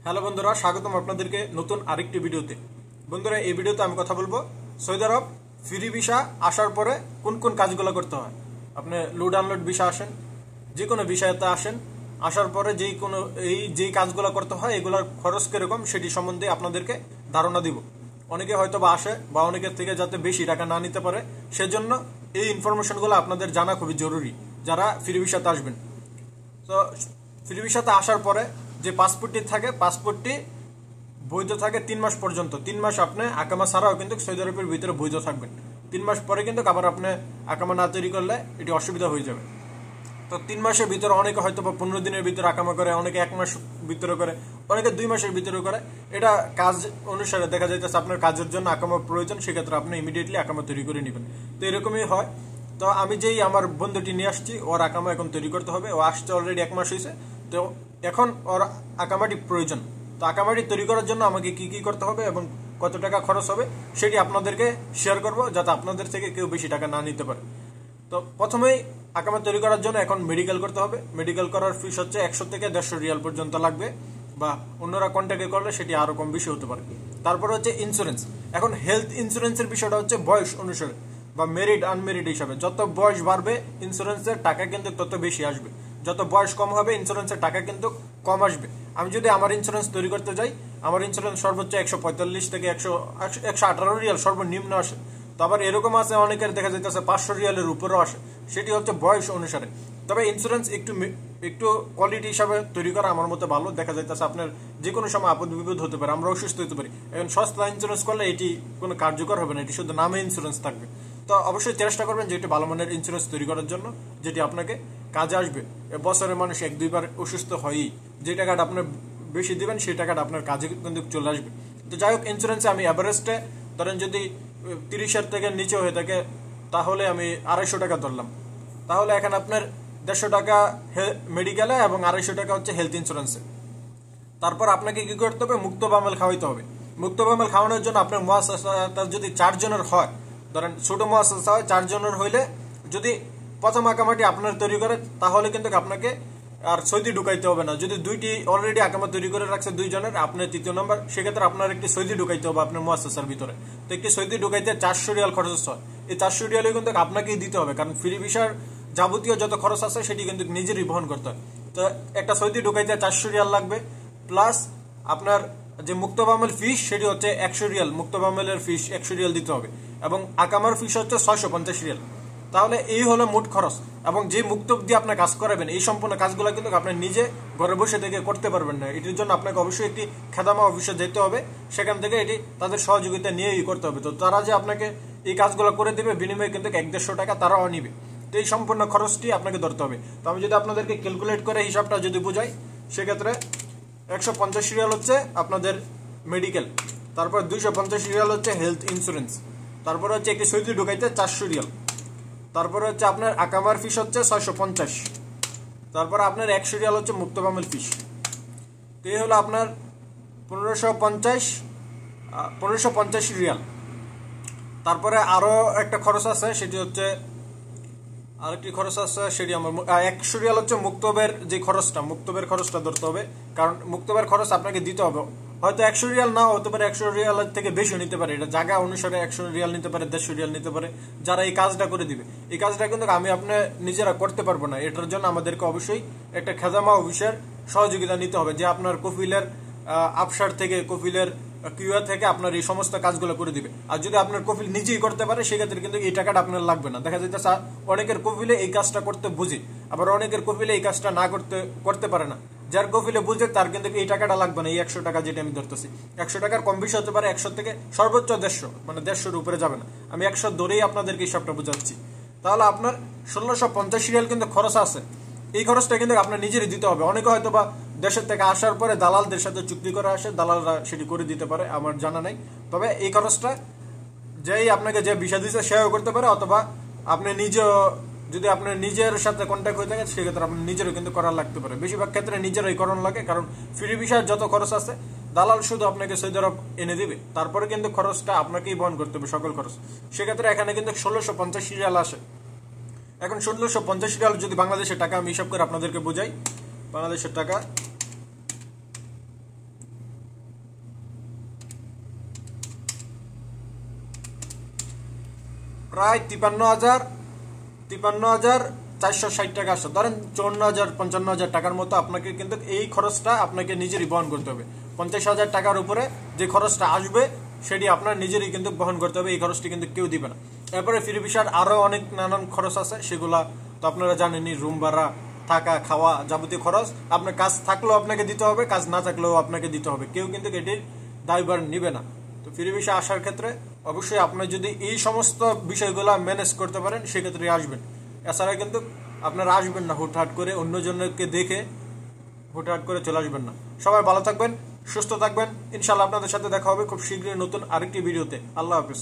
Hello বন্ধুরা, স্বাগতম আপনাদেরকে নতুন আরেকটি ভিডিওতে। বন্ধুরা, এই ভিডিওতে আমি কথা বলবো সৌদি আরব ফ্রি ভিসা আসার পরে কোন কোন কাজগুলো করতে হয়। আপনি লোড আনলোড ভিসা আসেন, যে কোনো ভিসাতে আসেন, আসার পরে যেই কাজগুলো করতে হয় এগুলোর খরচ কিরকম সেটি সম্বন্ধে আপনাদেরকে ধারণা দিব। অনেকে হয়তো বা আসে বা অনেকের থেকে যাতে বেশি টাকা না নিতে পারে, সেজন্য এই ইনফরমেশনগুলো আপনাদের জানা খুবই জরুরি যারা ফ্রি ভিসাতে আসবেন। তো ফ্রি ভিসাতে আসার পরে যে পাসপোর্টটি থাকে, পাসপোর্টটি বৈধ থাকে 3 মাস পর্যন্ত। 3 মাস আপনি আকামা ছাড়াও কিন্তু সৌদি আরবের ভিতরে বৈধ থাকবেন। 3 মাস পরে কিন্তু আবার আপনি আকামা না তৈরি করলে এটি অসুবিধা হয়ে যাবে। তো 3 মাসের ভিতরে অনেকে হয়তো বা 15 দিনের ভিতরে আকামা করে, অনেকে 1 মাস ভিতরে করে, অনেকে 2 মাসের ভিতরে করে। এটা কাজ অনুসারে দেখা যাইতেছে আপনার কাজের জন্য আকামা প্রয়োজন, সেক্ষেত্রে আপনি ইমিডিয়েটলি আকামা তৈরি করে নেবেন। তো এরকমই হয়। তো আমি যেই আমার বন্ধুটি নিয়ে আসছি, ওর আকামা এখন তৈরি করতে হবে। ও আসছে অলরেডি 1 মাস হয়েছে। তো এখন ওর আকামাটি প্রয়োজন। তো আকামাটি তৈরি করার জন্য আমাকে কি কি করতে হবে এবং কত টাকা খরচ হবে সেটি আপনাদেরকে শেয়ার করব, যাতে আপনাদের থেকে কেউ বেশি টাকা না নিতে পারে। তো প্রথমেই আকামা তৈরি করার জন্য এখন মেডিকেল করতে হবে। মেডিকেল করার ফিস হচ্ছে 100 থেকে 150 রিয়াল পর্যন্ত লাগবে, বা অন্যরা কন্ট্যাক্টে করলে সেটি আরো কম বেশি হতে পারে। তারপর হচ্ছে ইন্স্যুরেন্স। এখন হেলথ ইন্স্যুরেন্সের বিষয়টা হচ্ছে বয়স অনুসারে বা মেরিট আনমেরিট হিসাবে। যত বয়স বাড়বে ইন্স্যুরেন্সের টাকা কিন্তু তত বেশি আসবে, যত বয়স কম হবে ইন্স্যুরেন্সের টাকা কিন্তু কম আসবে। আমি যদি আমার ইন্স্যুরেন্স তৈরি করতে যাই, আমার ইন্স্যুরেন্স সর্বোচ্চ 145 থেকে 118 রিয়াল সর্বনিম্ন আসে। তো আবার এরকম আছে অনেকের দেখা যাইতেছে 500 রিয়ালের উপরেও আসে, সেটি হচ্ছে বয়স অনুসারে। তবে ইন্স্যুরেন্স একটু কোয়ালিটি হিসাবে তৈরি করা আমার মতে ভালো। দেখা যাইতেছে আপনার যে কোনো সময় আপদ বিপদ হতে পারে, আমরা অসুস্থ হতে পারি। এখন সস্তা ইন্স্যুরেন্স করলে এটি কোনো কার্যকর হবে না, এটি শুধু নামে ইন্স্যুরেন্স থাকবে। তো অবশ্যই চেষ্টা করবেন যে একটি ভালো মানের ইন্স্যুরেন্স তৈরি করার জন্য, যেটি আপনাকে কাজে আসবে। বছরে মানুষ 1-2 বার অসুস্থ হয়ই, যে টাকাটা আপনার বেশি দিবেন সেই টাকাটা আপনার কাজে কিন্তু চলে আসবে। তো যাই হোক, ইন্স্যুরেন্সে আমি অ্যাভারেজটা ধরেন যদি 30-এর থেকে নিচে হয়ে থাকে তাহলে আমি 250 টাকা ধরলাম। তাহলে এখানে আপনার 150 টাকা মেডিকেলে এবং 250 টাকা হচ্ছে হেলথ ইন্স্যুরেন্সে। তারপর আপনাকে কি করতে হবে? মুক্ত বামেল খাওয়াইতে হবে। মুক্ত বামেল খাওয়ানোর জন্য আপনার মুআসাসা যদি 4 জনের হয়, ধরেন ছোট মুআসাসা হয় 4 জনের হইলে, যদি প্রথম আকামাটি আপনার তৈরি করে তাহলে কিন্তু আপনাকে আর সৌদি ঢুকাইতে হবে না। যদি দুইটি অলরেডি আকামা তৈরি করে রাখছে 2 জনের, আপনার 3য় নম্বর, সেক্ষেত্রে আপনার একটি সৌদি ঢুকাইতে হবে আপনার মুআসাসার ভিতরে। তো একটি সৌদি ঢুকাইতে 400 রিয়াল খরচ হয়। এই 400 রিয়ালই কিন্তু আপনাকেই দিতে হবে, কারণ ফ্রি ভিসার যাবতীয় যত খরচ আছে সেটি কিন্তু নিজেরই বহন করতে হয়। তো একটা সৌদি ঢুকাইতে 400 রিয়াল লাগবে, প্লাস আপনার যে মুক্ত বামেল ফিস সেটি হচ্ছে 100 রিয়াল। মুক্ত বামেলের ফিস 100 রিয়াল দিতে হবে এবং আকামার ফিস হচ্ছে 650 রিয়াল। তাহলে এই হলো মোট খরচ। এবং যে মুক্ত দিয়ে আপনার কাজ করাবেন, এই সম্পূর্ণ কাজগুলো কিন্তু আপনি নিজে ঘরে বসে থেকে করতে পারবেন না। এটির জন্য আপনাকে অবশ্যই একটি খেদামা অফিসে যেতে হবে, সেখান থেকে এটি তাদের সহযোগিতা নিয়েই করতে হবে। তো তারা যে আপনাকে এই কাজগুলো করে দেবে, বিনিময়ে কিন্তু 150 টাকা তারাও নিবে। তো এই সম্পূর্ণ খরচটি আপনাকে ধরতে হবে। তো আমি যদি আপনাদেরকে ক্যালকুলেট করে হিসাবটা যদি বুঝাই, সেক্ষেত্রে 150 রিয়াল হচ্ছে আপনাদের মেডিকেল, তারপর 250 রিয়াল হচ্ছে হেলথ ইন্স্যুরেন্স, তারপর হচ্ছে একটি সৌদি ঢুকাইতে 400 রিয়াল, তারপরে হচ্ছে আপনার আকামার ফিস হচ্ছে 650, তারপর আপনার 100 রিয়াল হচ্ছে মুক্ত বামেল ফিস। তো এই হলো আপনার 1550 রিয়াল। তারপরে আরো একটা খরচ আছে, সেটি হচ্ছে আরেকটি খরচ আছে, সেটি আমার 100 রিয়াল হচ্ছে মুক্তবের যে খরচটা, মুক্তবের খরচটা ধরতে হবে। কারণ মুক্তবের খরচ আপনাকে দিতে হবে। হয়তো 100 রিয়াল নাও হতে পারে, 100 রিয়ালের থেকে বেশি নিতে পারে। এটা জায়গা অনুসারে 100 রিয়াল নিতে পারে, 150 রিয়াল নিতে পারে, যারা এই কাজটা করে দিবে। এই কাজটা কিন্তু আমি আপনি নিজেরা করতে পারবো না। এটার জন্য আমাদেরকে অবশ্যই একটা খেজামা অফিসের সহযোগিতা নিতে হবে, যে আপনার কফিলের আফসার থেকে, কফিলের কিউআর থেকে আপনার এই সমস্ত কাজগুলো করে দিবে। আর যদি আপনার কফিল নিজেই করতে পারে, সেক্ষেত্রে কিন্তু এই টাকাটা আপনার লাগবে না। দেখা যাইতেছে অনেকের কফিলে এই কাজটা করতে বুঝে, আবার অনেকের কফিলে এই কাজটা না করতে পারে না। যার কফিলে বুঝে তার কিন্তু এই টাকাটা লাগবে না। এই 100 টাকা যেটা আমি ধরতেছি, 100 টাকার কম বেশি হতে পারে, 100 থেকে সর্বোচ্চ 150, মানে 150-এর উপরে যাবে না। আমি 100 ধরেই আপনাদেরকে হিসাবটা বুঝাচ্ছি। তাহলে আপনার 1650 রিয়াল কিন্তু খরচ আছে। এই খরচটা কিন্তু আপনার নিজেরই দিতে হবে। অনেকে হয়তো বা দেশের থেকে আসার পরে দালালদের সাথে চুক্তি করে আসে, দালালরা সেটি করে দিতে পারে, আমার জানা নাই। তবে এই খরচটা যেই আপনাকে যে ভিসা দিচ্ছে সেও করতে পারে, অথবা আপনি নিজেও যদি আপনার নিজের সাথে কন্ট্যাক্ট হয়ে থাকে, সেক্ষেত্রে আপনার নিজেরও কিন্তু করার লাগতে পারে। বেশিরভাগ ক্ষেত্রে নিজেরই করানো লাগে, কারণ ফ্রি ভিসার যত খরচ আছে দালাল শুধু আপনাকে সৌদি আরব এনে দিবে, তারপরে কিন্তু খরচটা আপনাকেই বহন করতে হবে, সকল খরচ। সেক্ষেত্রে এখানে কিন্তু 1650 রিয়াল আসে। এখন 1650 রিয়াল যদি বাংলাদেশের টাকা আমি হিসাব করে আপনাদেরকে বোঝাই, বাংলাদেশের টাকা প্রায় 53,460 টাকা আসছে। ধরেন 54,000-55,000 টাকার মতো আপনাকে কিন্তু এই খরচটা আপনাকে নিজেরই বহন করতে হবে। 50,000 টাকার উপরে যে খরচটা আসবে সেটি আপনার নিজেরই কিন্তু বহন করতে হবে, এই খরচটি কিন্তু কেউ দিবে না। এরপরে ফ্রি ভিসার আরো অনেক নানান খরচ আছে, সেগুলা তো আপনারা জানেনই, রুম ভাড়া, থাকা, খাওয়া, যাবতীয় খরচ আপনার কাজ থাকলেও আপনাকে দিতে হবে, কাজ না থাকলেও আপনাকে দিতে হবে, কেউ কিন্তু এটির দায়ভার নিবে না। তো ফ্রি ভিসা আসার ক্ষেত্রে অবশ্যই আপনি যদি এই সমস্ত বিষয়গুলো ম্যানেজ করতে পারেন সেক্ষেত্রে আসবেন। এছাড়া কিন্তু আপনারা আসবেন না হুটহাট করে, অন্যজনকে দেখে হুটহাট করে চলে আসবেন না। সবাই ভালো থাকবেন, সুস্থ থাকবেন। ইনশাল্লাহ আপনাদের সাথে দেখা হবে খুব শীঘ্রই নতুন আরেকটি ভিডিওতে। আল্লাহ হাফিজ।